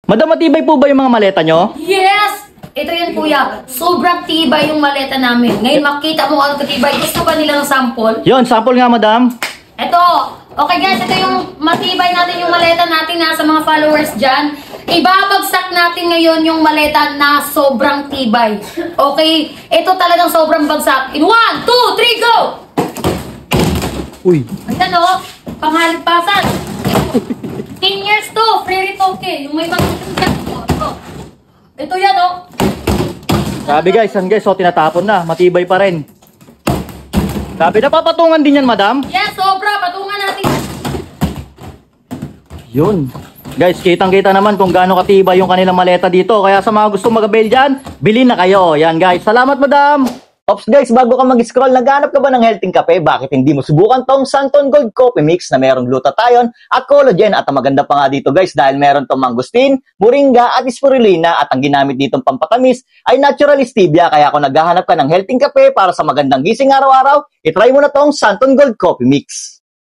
Madam, matibay po ba yung mga maleta nyo? Yes! Ito yun, kuya. Sobrang tibay yung maleta namin. Ngayon, makita mo ano katibay. Gusto ba nila ng sample? Yon, sample nga, madam. Ito. Okay, guys. Ito yung matibay natin yung maleta natin sa mga followers dyan. Ibabagsak natin ngayon yung maleta na sobrang tibay. Okay? Ito talagang sobrang bagsak. In 1, 2, 3, go! Uy. Ayan o. Panghaligpasan. 10 years to. Free retoke. Yung may mga ito yan o. Grabe guys, yan guys, so tinatapon na. Matibay pa rin. Grabe, napapatungan din yan, madam. Yes, sobra. Patungan natin. Yun. Guys, kitang-kita naman kung gaano katibay yung kanilang maleta dito. Kaya sa mga gustong mag-avail dyan, bilhin na kayo. Yan guys, salamat madam. Ops guys, bago ka mag-scroll, naghanap ka ba ng healthy kape? Bakit hindi mo subukan tong Santon Gold Coffee Mix na merong glutathione at collagen? At ang maganda pa nga dito guys, dahil meron tong mangosteen, moringa at spirulina at ang ginamit ditong pampatamis ay natural stevia. Kaya kung naghahanap ka ng healthy kape para sa magandang gising araw-araw, itry mo na tong Santon Gold Coffee Mix.